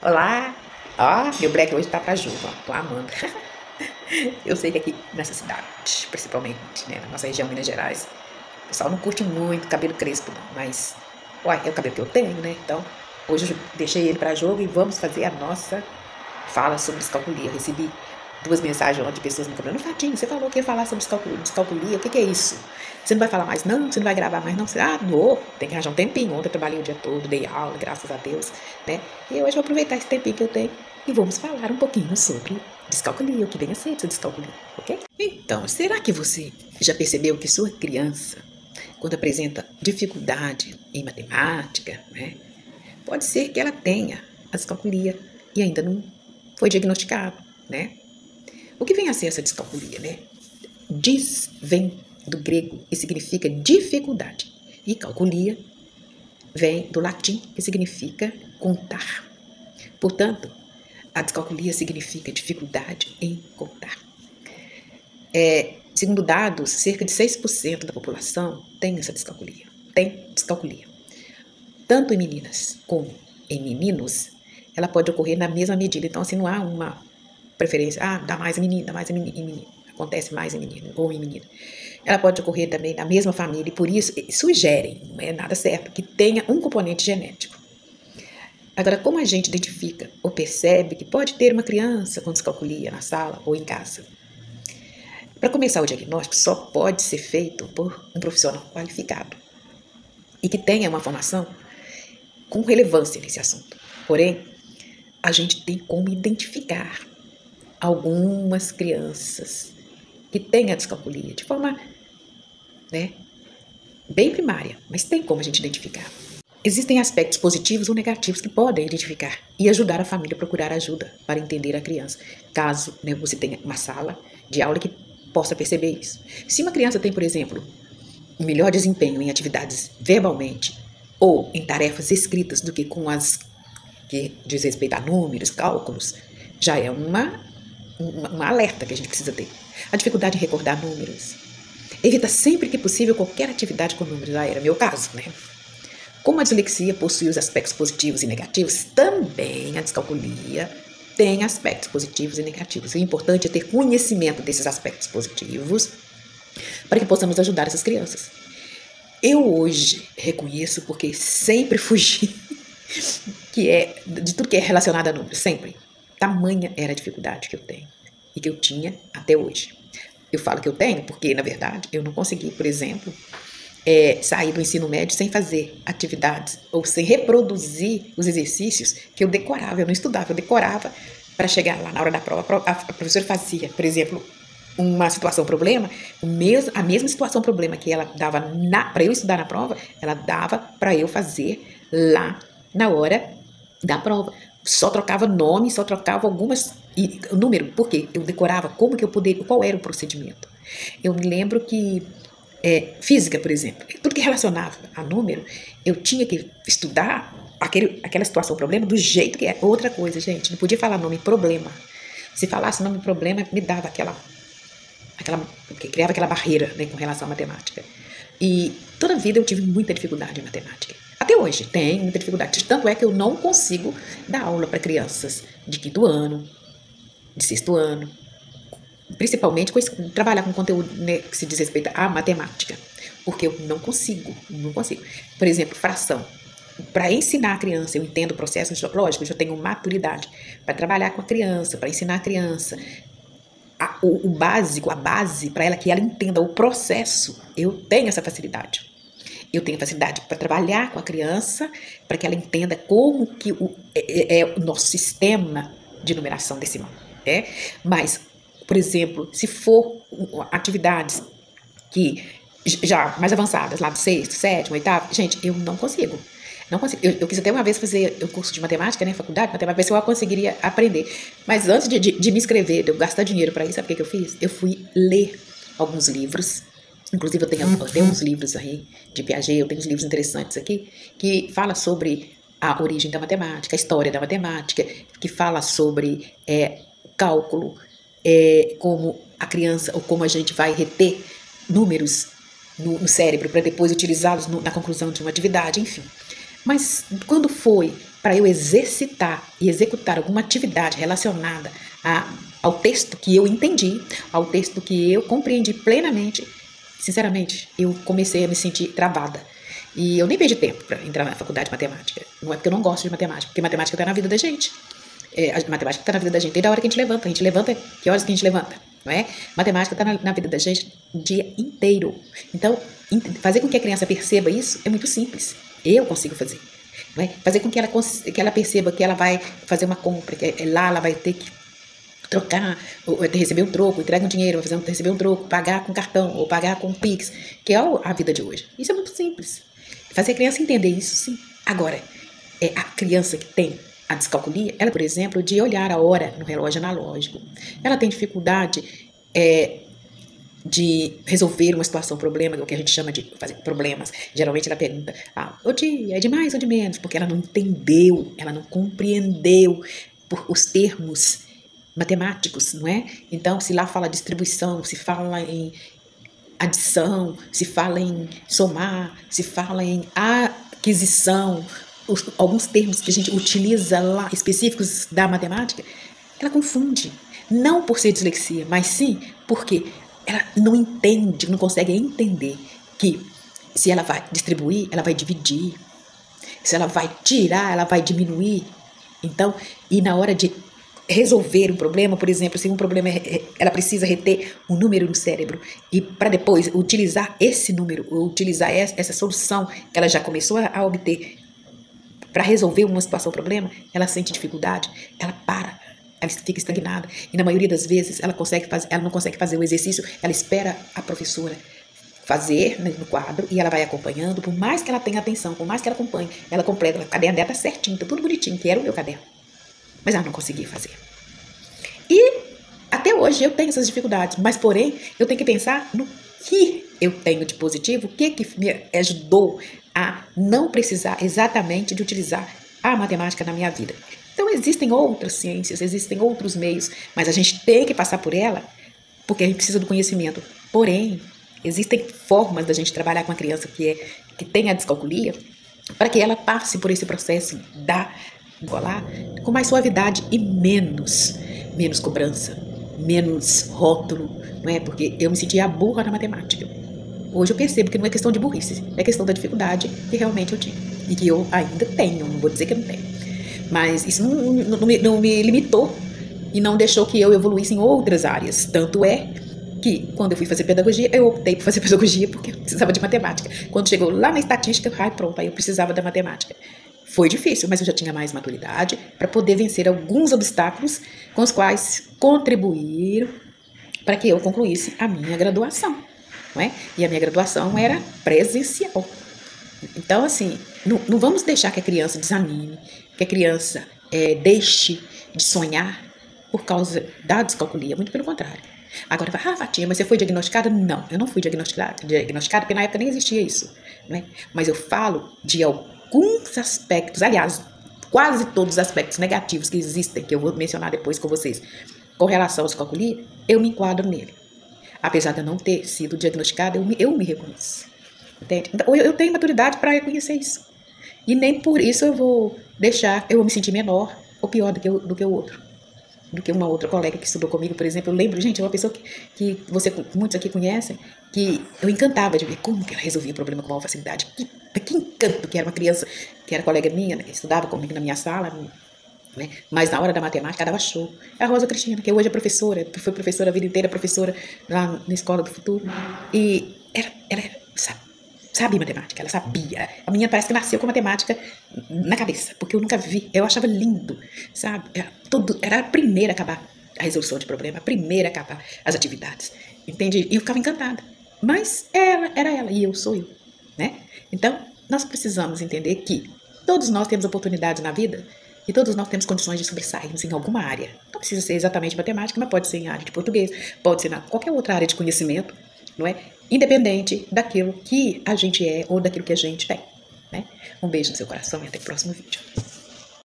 Olá! Ó, meu black hoje tá pra jogo, ó. Tô amando. Eu sei que aqui nessa cidade, principalmente, né, na nossa região Minas Gerais, o pessoal não curte muito cabelo crespo, não, mas, uai, é o cabelo que eu tenho, né? Então, hoje eu deixei ele pra jogo e vamos fazer a nossa fala sobre descalculia. Eu recebi 2 mensagens ontem de pessoas me cobrando. Fatinho, você falou que ia falar sobre descalculia, o que é isso? Você não vai falar mais não? Você não vai gravar mais não? Não, tem que arranjar um tempinho. Ontem eu trabalhei o dia todo, dei aula, graças a Deus, né? E hoje eu vou aproveitar esse tempinho que eu tenho e vamos falar um pouquinho sobre descalculia, o que vem a ser essa descalculia, ok? Então, será que você já percebeu que sua criança, quando apresenta dificuldade em matemática, né, pode ser que ela tenha a descalculia e ainda não foi diagnosticado, né? O que vem a ser essa descalculia, né? Vem do grego e significa dificuldade. E calculia vem do latim, que significa contar. Portanto, a descalculia significa dificuldade em contar. Segundo dados, cerca de 6% da população tem essa descalculia. Tem descalculia. Tanto em meninas como em meninos, ela pode ocorrer na mesma medida. Então, assim, não há uma preferência, dá mais em menino, acontece mais em menino ou em menina. Ela pode ocorrer também na mesma família e por isso sugerem, não é nada certo, que tenha um componente genético. Agora, como a gente identifica ou percebe que pode ter uma criança com descalculia na sala ou em casa? Para começar o diagnóstico, só pode ser feito por um profissional qualificado e que tenha uma formação com relevância nesse assunto. Porém, a gente tem como identificar algumas crianças que têm a descalculia de forma, né, bem primária, mas tem como a gente identificar. Existem aspectos positivos ou negativos que podem identificar e ajudar a família a procurar ajuda para entender a criança, caso, né, você tenha uma sala de aula que possa perceber isso. Se uma criança tem, por exemplo, um melhor desempenho em atividades verbalmente ou em tarefas escritas do que com as que diz respeito a números, cálculos, já é uma alerta que a gente precisa ter. A dificuldade em recordar números. Evita sempre que possível qualquer atividade com números. Era meu caso, né? Como a dislexia possui os aspectos positivos e negativos, também a descalculia tem aspectos positivos e negativos. O importante é ter conhecimento desses aspectos positivos para que possamos ajudar essas crianças. Eu hoje reconheço, porque sempre fugi de tudo que é relacionado a números, sempre. Tamanha era a dificuldade que eu tenho e que eu tinha até hoje. Eu falo que eu tenho porque, na verdade, eu não consegui, por exemplo, sair do ensino médio sem fazer atividades ou sem reproduzir os exercícios que eu decorava. Eu não estudava, eu decorava para chegar lá na hora da prova. A professora fazia, por exemplo, uma situação problema, a mesma situação problema que ela dava para eu estudar na prova, ela dava para eu fazer lá na hora da prova. Só trocava nome, só trocava número, porque eu decorava como que eu poderia, qual era o procedimento. Eu me lembro que física, por exemplo, tudo que relacionava a número, eu tinha que estudar aquela situação, problema, do jeito que é. Outra coisa, gente, não podia falar nome problema. Se falasse nome problema, me dava criava aquela barreira, né, com relação à matemática. E toda a vida eu tive muita dificuldade em matemática. Até hoje tenho muita dificuldade. Tanto é que eu não consigo dar aula para crianças de 5º ano, de 6º ano, principalmente trabalhar com conteúdo, né, que se diz respeito à matemática, porque eu não consigo. Por exemplo, fração. Para ensinar a criança, eu entendo o processo, lógico, eu já tenho maturidade para trabalhar com a criança, para ensinar a criança o básico, a base, para ela que ela entenda o processo. Eu tenho essa facilidade. Eu tenho facilidade para trabalhar com a criança, para que ela entenda como que é o nosso sistema de numeração decimal. Mas, por exemplo, se for atividades que já mais avançadas, lá do 6º, 7º, 8º, gente, eu não consigo. Não consigo. Eu quis até uma vez fazer o curso de matemática, né, faculdade, para ver se eu conseguiria aprender. Mas antes de me inscrever, de eu gastar dinheiro para isso, sabe o que eu fiz? Eu fui ler alguns livros. Inclusive, eu tenho uns livros aí de Piaget, eu tenho uns livros interessantes aqui, que fala sobre a origem da matemática, a história da matemática, que fala sobre cálculo, como a criança, ou como a gente vai reter números no cérebro para depois utilizá-los na conclusão de uma atividade, enfim. Mas quando foi para eu exercitar e executar alguma atividade relacionada ao texto que eu entendi, ao texto que eu compreendi plenamente, sinceramente, eu comecei a me sentir travada. E eu nem perdi tempo para entrar na faculdade de matemática. Não é porque eu não gosto de matemática, porque matemática está na vida da gente. A matemática está na vida da gente desde a hora que a gente levanta, que horas que a gente levanta, não é? Matemática está na vida da gente o dia inteiro. Então, fazer com que a criança perceba isso é muito simples. Eu consigo fazer. Não é? Fazer com que ela perceba que ela vai fazer uma compra, que lá ela vai ter que trocar, ou receber um troco, entregar um dinheiro, receber um troco, pagar com cartão, ou pagar com Pix, que é a vida de hoje. Isso é muito simples. Fazer a criança entender isso, sim. Agora, a criança que tem a descalculia, ela, por exemplo, de olhar a hora no relógio analógico, ela tem dificuldade de resolver uma situação, problema, o que a gente chama de fazer problemas. Geralmente ela pergunta, o dia é de mais ou de menos? Porque ela não entendeu, ela não compreendeu os termos matemáticos, não é? Então, se lá fala distribuição, se fala em adição, se fala em somar, se fala em aquisição, alguns termos que a gente utiliza lá, específicos da matemática, ela confunde. Não por ser dislexia, mas sim porque ela não entende, não consegue entender que se ela vai distribuir, ela vai dividir. Se ela vai tirar, ela vai diminuir. Então, e na hora de resolver um problema, por exemplo, se um problema ela precisa reter um número no cérebro e para depois utilizar esse número, ou utilizar essa solução que ela já começou a obter para resolver uma situação, problema, ela sente dificuldade, ela para, ela fica estagnada e na maioria das vezes ela não consegue fazer o exercício, ela espera a professora fazer no quadro e ela vai acompanhando, por mais que ela tenha atenção, por mais que ela acompanhe, ela completa, o caderno dela tá certinho, tá tudo bonitinho, que era o meu caderno. Mas ela não conseguia fazer. E até hoje eu tenho essas dificuldades, mas porém eu tenho que pensar no que eu tenho de positivo, o que me ajudou a não precisar exatamente de utilizar a matemática na minha vida. Então existem outras ciências, existem outros meios, mas a gente tem que passar por ela, porque a gente precisa do conhecimento. Porém, existem formas da gente trabalhar com a criança que tem a descalculia, para que ela passe por esse processo com mais suavidade e menos cobrança, menos rótulo, não é? Porque eu me sentia burra na matemática. Hoje eu percebo que não é questão de burrice, é questão da dificuldade que realmente eu tinha e que eu ainda tenho, não vou dizer que eu não tenho. Mas isso não me limitou e não deixou que eu evoluísse em outras áreas. Tanto é que, quando eu fui fazer pedagogia, eu optei por fazer pedagogia porque eu precisava de matemática. Quando chegou lá na estatística, pronto, aí eu precisava da matemática. Foi difícil, mas eu já tinha mais maturidade para poder vencer alguns obstáculos com os quais contribuíram para que eu concluísse a minha graduação, não é? E a minha graduação era presencial. Então, assim, não vamos deixar que a criança desanime, que a criança deixe de sonhar por causa da descalculia, muito pelo contrário. Agora, Fatinha, mas você foi diagnosticada? Não, eu não fui diagnosticada, porque na época nem existia isso, não é? Mas eu falo de alguns aspectos, aliás, quase todos os aspectos negativos que existem, que eu vou mencionar depois com vocês, com relação à descalculia, eu me enquadro nele. Apesar de eu não ter sido diagnosticada, eu me reconheço. Entende? Então, eu tenho maturidade para reconhecer isso. E nem por isso eu vou me sentir menor ou pior do que o outro. Do que uma outra colega que estudou comigo, por exemplo. Eu lembro, gente, uma pessoa que muitos aqui conhecem, que eu encantava de ver como que ela resolvia o problema com maior facilidade. Que encanto, que era uma criança, que era colega minha, né, que estudava comigo na minha sala, né, mas na hora da matemática ela dava show. É a Rosa Cristina, que hoje é professora, foi professora a vida inteira, professora lá na Escola do Futuro. E ela sabia matemática, ela sabia. A minha parece que nasceu com matemática na cabeça, porque eu nunca vi, eu achava lindo, sabe? Era a primeira a acabar a resolução de problema, a primeira a acabar as atividades, entende? E eu ficava encantada. Mas ela era ela e eu sou eu, né? Então, nós precisamos entender que todos nós temos oportunidades na vida e todos nós temos condições de sobressairmos em alguma área. Não precisa ser exatamente matemática, mas pode ser em área de português, pode ser em qualquer outra área de conhecimento, não é? Independente daquilo que a gente é ou daquilo que a gente tem, né? Um beijo no seu coração e até o próximo vídeo.